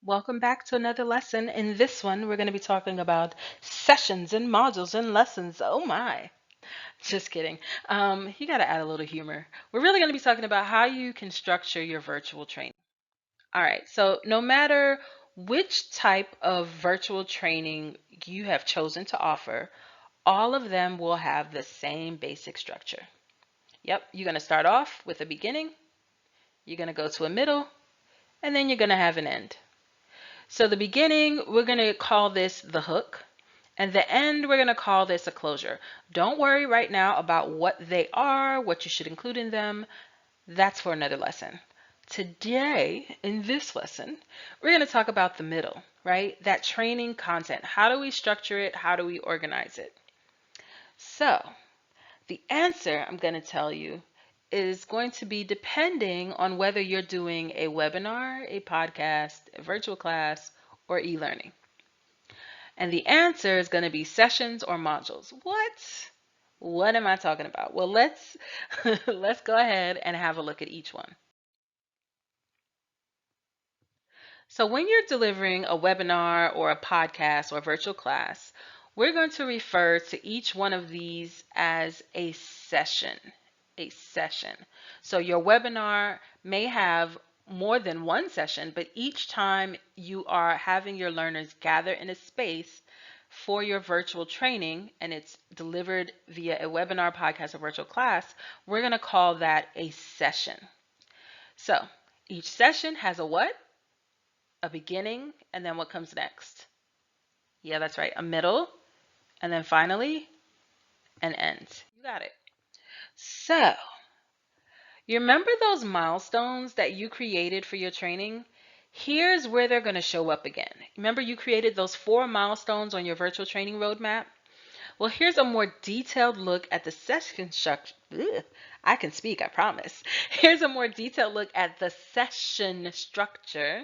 Welcome back to another lesson. In this one, we're going to be talking about sessions and modules and lessons. Oh my. Just kidding. You got to add a little humor. We're really going to be talking about how you can structure your virtual training. All right. So, no matter which type of virtual training you have chosen to offer, all of them will have the same basic structure. Yep. You're going to start off with a beginning, you're going to go to a middle, and then you're going to have an end. So the beginning, we're going to call this the hook, and the end, we're going to call this a closure. Don't worry right now about what they are, what you should include in them. That's for another lesson. Today, in this lesson, we're going to talk about the middle, right? That training content. How do we structure it? How do we organize it? So, the answer I'm going to tell you is going to be depending on whether you're doing a webinar, a podcast, a virtual class, or e-learning. And the answer is going to be sessions or modules. What? What am I talking about? Well, let's let's go ahead and have a look at each one. So when you're delivering a webinar or a podcast or a virtual class, we're going to refer to each one of these as a session. A session. So your webinar may have more than one session, but each time you are having your learners gather in a space for your virtual training and it's delivered via a webinar, podcast, or virtual class, we're going to call that a session. So each session has a what? A beginning, and then what comes next? Yeah, that's right. A middle, and then finally an end. You got it. So, you remember those milestones that you created for your training? Here's where they're going to show up again. Remember you created those 4 milestones on your virtual training roadmap? Well, here's a more detailed look at the session structure. I can speak, I promise. Here's a more detailed look at the session structure.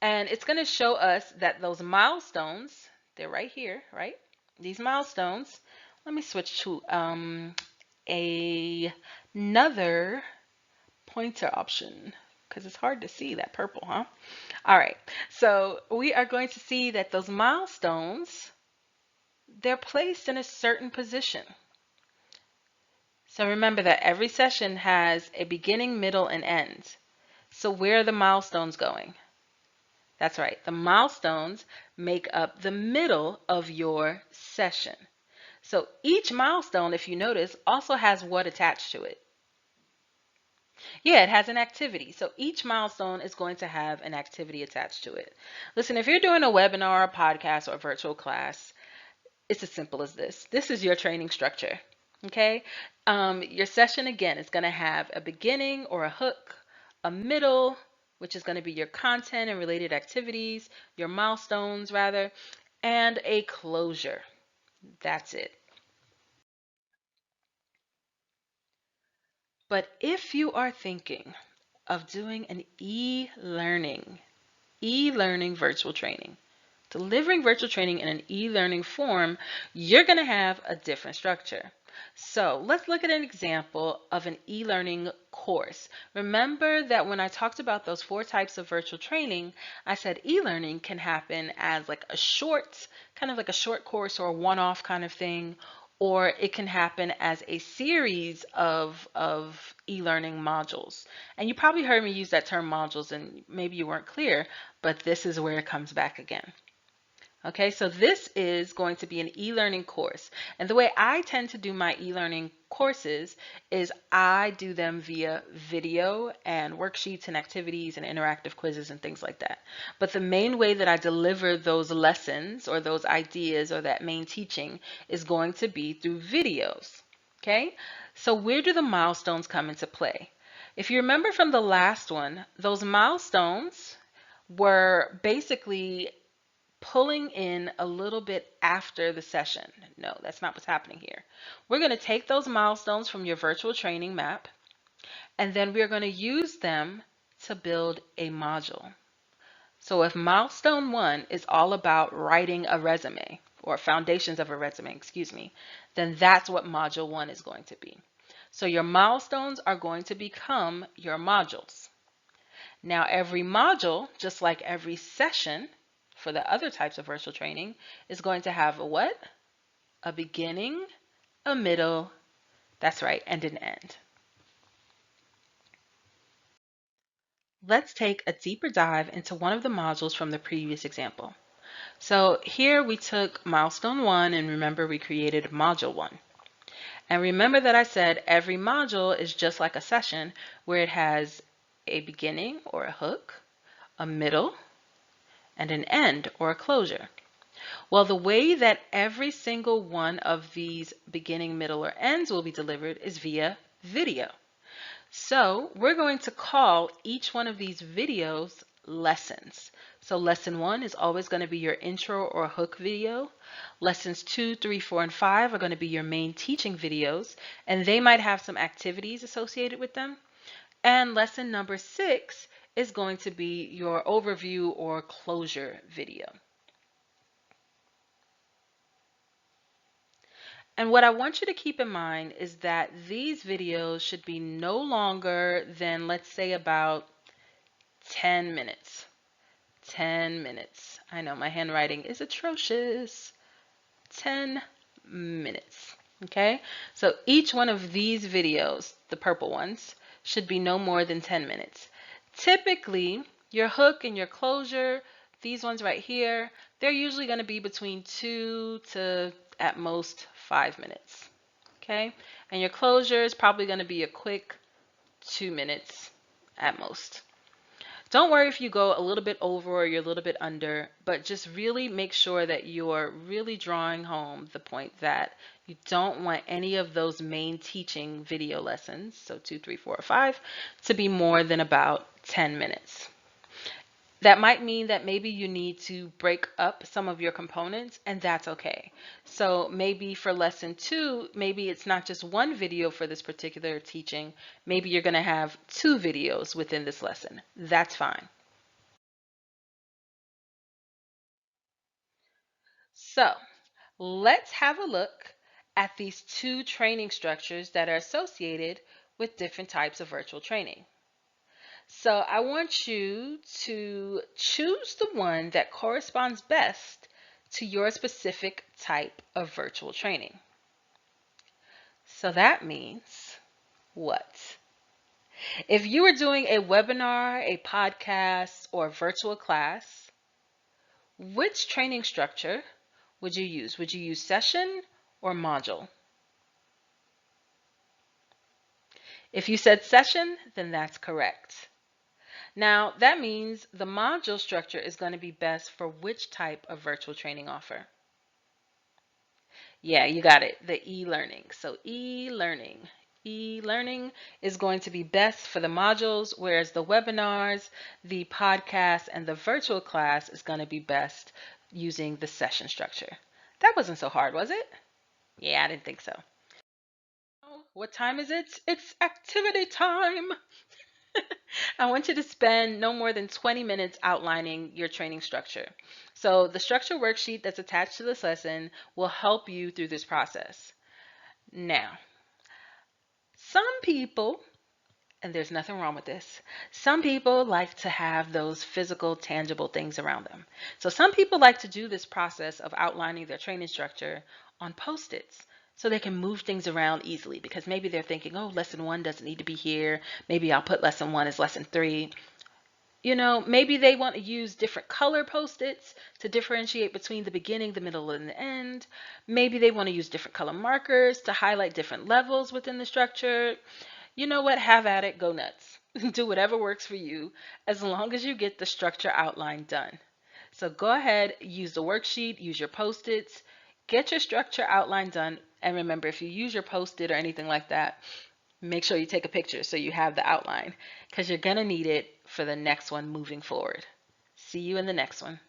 And it's going to show us that those milestones, they're right here, right? These milestones, let me switch to another pointer option because it's hard to see that purple, huh? All right, so we are going to see that those milestones, they're placed in a certain position. So remember that every session has a beginning, middle, and end. So where are the milestones going? That's right. The milestones make up the middle of your session. So each milestone, if you notice, also has what attached to it? Yeah, it has an activity. So each milestone is going to have an activity attached to it. Listen, if you're doing a webinar, a podcast, or a virtual class, it's as simple as this. This is your training structure. Okay? Your session, again, is going to have a beginning or a hook, a middle, which is going to be your content and related activities, your milestones, rather, and a closure. That's it. But if you are thinking of doing an e-learning virtual training, delivering virtual training in an e-learning form, you're going to have a different structure. So let's look at an example of an e-learning course. Remember that when I talked about those 4 types of virtual training, I said e-learning can happen as like a short, kind of like a short course or a one-off kind of thing, or it can happen as a series of e-learning modules. And you probably heard me use that term modules and maybe you weren't clear, but this is where it comes back again. Okay, so this is going to be an e-learning course. And the way I tend to do my e-learning courses is I do them via video and worksheets and activities and interactive quizzes and things like that. But the main way that I deliver those lessons or those ideas or that main teaching is going to be through videos. Okay, so where do the milestones come into play? If you remember from the last one, those milestones were basically pulling in a little bit after the session. No, that's not what's happening here. We're going to take those milestones from your virtual training map, and then we're going to use them to build a module. So if milestone 1 is all about writing a resume, or foundations of a resume, excuse me, then that's what module 1 is going to be. So your milestones are going to become your modules. Now, every module, just like every session for the other types of virtual training, is going to have a what? A beginning, a middle, that's right, and an end. Let's take a deeper dive into one of the modules from the previous example. So here we took milestone 1, and remember we created module 1. And remember that I said every module is just like a session where it has a beginning or a hook, a middle, and an end or a closure. Well, the way that every single one of these beginning, middle, or ends will be delivered is via video. So we're going to call each one of these videos lessons. So lesson 1 is always going to be your intro or hook video. Lessons 2, 3, 4, and 5 are going to be your main teaching videos, and they might have some activities associated with them. And lesson number 6 is going to be your overview or closure video. And what I want you to keep in mind is that these videos should be no longer than, let's say, about 10 minutes. 10 minutes. I know my handwriting is atrocious. 10 minutes. Okay? So each one of these videos, the purple ones, should be no more than 10 minutes. Typically, your hook and your closure, these ones right here, they're usually going to be between 2 to at most 5 minutes. Okay? And your closure is probably going to be a quick 2 minutes at most. Don't worry if you go a little bit over or you're a little bit under, but just really make sure that you're really drawing home the point that you don't want any of those main teaching video lessons, so 2, 3, 4, or 5, to be more than about 10 minutes. That might mean that maybe you need to break up some of your components, and that's okay. So maybe for lesson 2, maybe it's not just one video for this particular teaching. Maybe you're going to have 2 videos within this lesson. That's fine. So let's have a look at these 2 training structures that are associated with different types of virtual training. So I want you to choose the one that corresponds best to your specific type of virtual training. So that means what? If you were doing a webinar, a podcast, or virtual class, which training structure would you use? Would you use session or module? If you said session, then that's correct. Now, that means the module structure is going to be best for which type of virtual training offer? Yeah, you got it, the e-learning. So e-learning. E-learning is going to be best for the modules, whereas the webinars, the podcast, and the virtual class is going to be best using the session structure. That wasn't so hard, was it? Yeah, I didn't think so. What time is it? It's activity time. I want you to spend no more than 20 minutes outlining your training structure. So the structure worksheet that's attached to this lesson will help you through this process. Now, some people, and there's nothing wrong with this, some people like to have those physical, tangible things around them. So some people like to do this process of outlining their training structure on Post-its, so they can move things around easily, because maybe they're thinking, oh, lesson 1 doesn't need to be here. Maybe I'll put lesson 1 as lesson 3. You know, maybe they want to use different color Post-its to differentiate between the beginning, the middle, and the end. Maybe they want to use different color markers to highlight different levels within the structure. You know what? Have at it. Go nuts. Do whatever works for you, as long as you get the structure outline done. So go ahead, use the worksheet, use your Post-its, get your structure outline done. And remember, if you use your Post-it or anything like that, make sure you take a picture so you have the outline, because you're going to need it for the next one moving forward. See you in the next one.